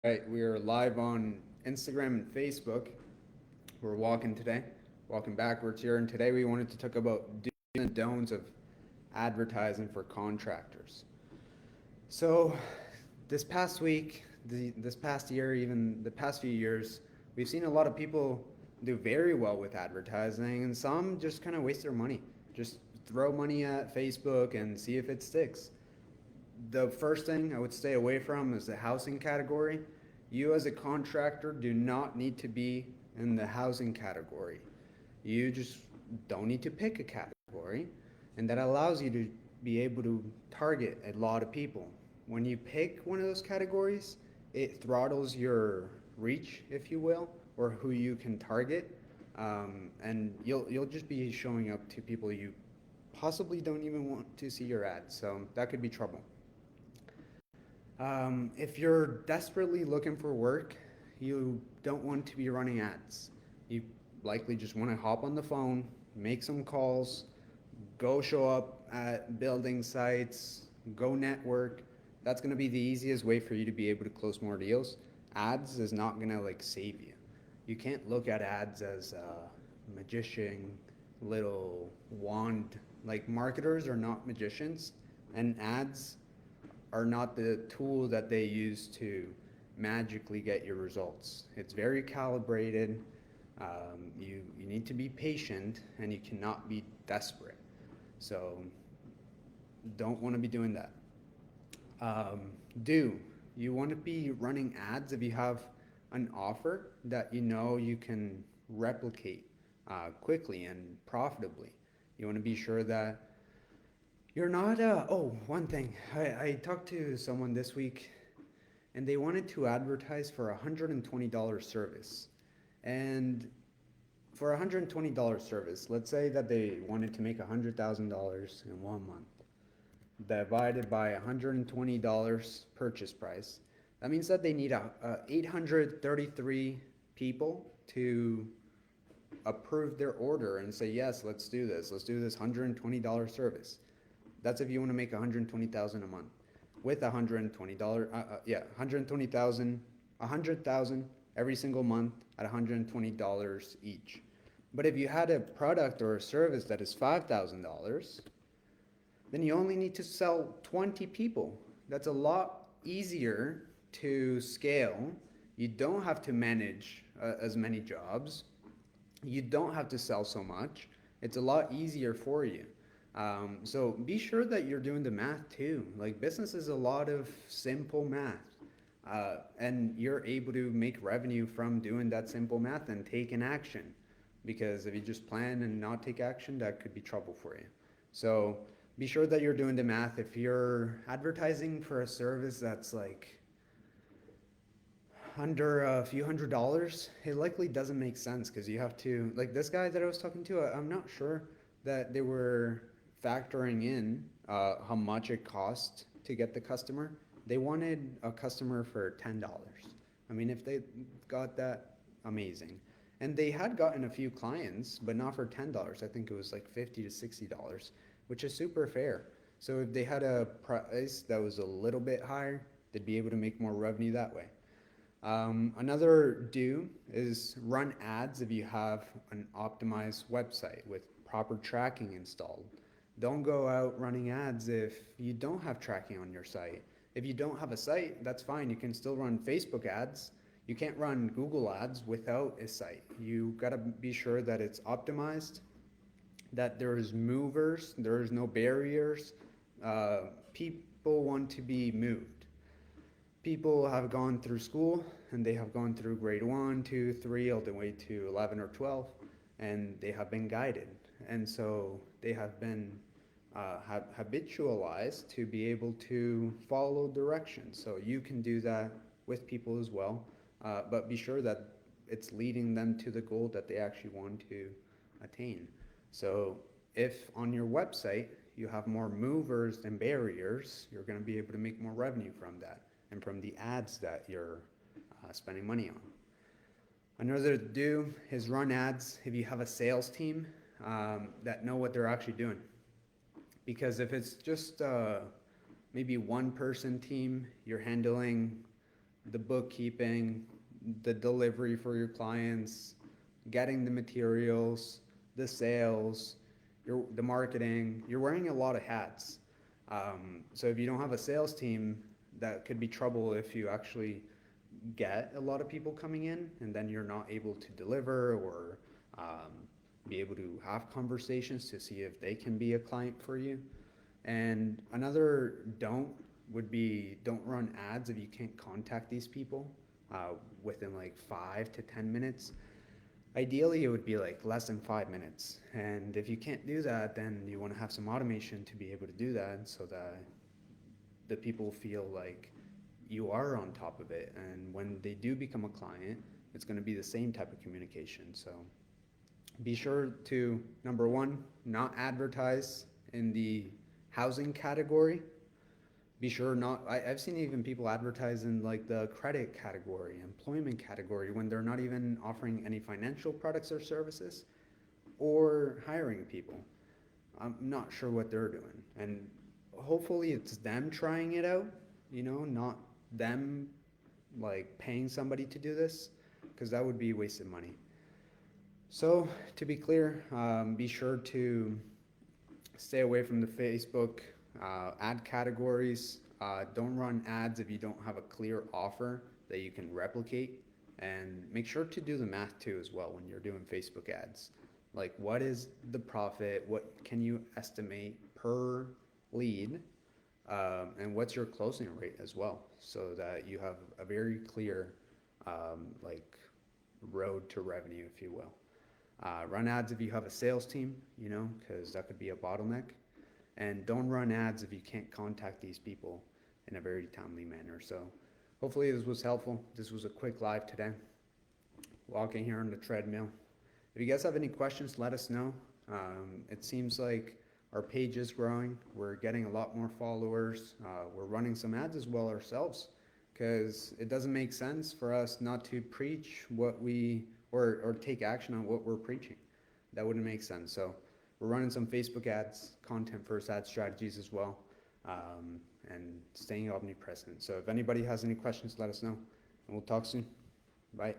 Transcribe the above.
Right, we are live on Instagram and Facebook. We're walking backwards here, and today we wanted to talk about do's and don'ts of advertising for contractors. So, this past week, this past year, even the past few years, we've seen a lot of people do very well with advertising, and some just kind of waste their money. Just throw money at Facebook and see if it sticks. The first thing I would stay away from is the housing category. You, as a contractor, do not need to be in the housing category. You just don't need to pick a category, and that allows you to be able to target a lot of people. When you pick one of those categories, it throttles your reach, if you will, or who you can target, and you'll just be showing up to people you possibly don't even want to see your ads. So that could be trouble. If you're desperately looking for work, you don't want to be running ads. You likely just want to hop on the phone, make some calls, go show up at building sites, go network. That's going to be the easiest way for you to be able to close more deals. Ads is not going to like save you. You can't look at ads as a magician little wand. Like marketers are not magicians, and ads are not the tool that they use to magically get your results. It's very calibrated. You need to be patient and you cannot be desperate. So don't want to be doing that. Do you want to be running ads if you have an offer that you know you can replicate quickly and profitably? You want to be sure that you're not. One thing. I talked to someone this week and they wanted to advertise for a $120 service. And for a $120 service, let's say that they wanted to make $100,000 in 1 month, divided by $120 purchase price. That means that they need 833 people to approve their order and say, yes, let's do this. Let's do this $120 service. That's if you want to make 120,000 a month with $120. Yeah, 120,000, 100,000 every single month at $120 each. But if you had a product or a service that is $5,000, then you only need to sell 20 people. That's a lot easier to scale. You don't have to manage as many jobs. You don't have to sell so much. It's a lot easier for you. So be sure that you're doing the math too. Like business is a lot of simple math. And you're able to make revenue from doing that simple math and taking action. Because if you just plan and not take action, that could be trouble for you. So be sure that you're doing the math. If you're advertising for a service that's like under a few $100s, it likely doesn't make sense because you have to, like this guy that I was talking to, I'm not sure that they were factoring in how much it cost to get the customer. They wanted a customer for $10. I mean, if they got that, amazing. And they had gotten a few clients, but not for $10. I think it was like $50 to $60, which is super fair. So if they had a price that was a little bit higher, they'd be able to make more revenue that way. Another do is run ads if you have an optimized website with proper tracking installed. Don't go out running ads if you don't have tracking on your site. If you don't have a site, that's fine. You can still run Facebook ads. You can't run Google ads without a site. You gotta be sure that it's optimized, that there's movers, there's no barriers. People want to be moved. People have gone through school and they have gone through grade 1, 2, 3, all the way to 11 or 12, and they have been guided. And so they have been habitualized to be able to follow directions. So you can do that with people as well, but be sure that it's leading them to the goal that they actually want to attain. So if on your website you have more movers than barriers, you're going to be able to make more revenue from that and from the ads that you're spending money on. Another to do is run ads if you have a sales team that know what they're actually doing. Because if it's just maybe one person team, you're handling the bookkeeping, the delivery for your clients, getting the materials, the sales, the marketing. You're wearing a lot of hats. So if you don't have a sales team, that could be trouble if you actually get a lot of people coming in and then you're not able to deliver or be able to have conversations to see if they can be a client for you. And another don't would be don't run ads if you can't contact these people within like 5 to 10 minutes. Ideally, it would be like less than 5 minutes. And if you can't do that, then you want to have some automation to be able to do that so that the people feel like you are on top of it. And when they do become a client, it's going to be the same type of communication. So be sure to, number one, not advertise in the housing category. Be sure not, I've seen even people advertise in like the credit category, employment category, when they're not even offering any financial products or services or hiring people. I'm not sure what they're doing. And hopefully it's them trying it out, not them like paying somebody to do this, because that would be wasted money. So to be clear, be sure to stay away from the Facebook ad categories. Don't run ads if you don't have a clear offer that you can replicate. And make sure to do the math too as well when you're doing Facebook ads. Like, what is the profit? What can you estimate per lead? And what's your closing rate as well, so that you have a very clear like road to revenue, if you will. Run ads if you have a sales team, because that could be a bottleneck. And don't run ads if you can't contact these people in a very timely manner. So hopefully this was helpful. This was a quick live today. Walking here on the treadmill. If you guys have any questions, let us know. It seems like our page is growing. We're getting a lot more followers. We're running some ads as well ourselves, because it doesn't make sense for us not to preach what we or take action on what we're preaching. That wouldn't make sense. So we're running some Facebook ads, content first ad strategies as well, and staying omnipresent. So if anybody has any questions, let us know, and we'll talk soon. Bye.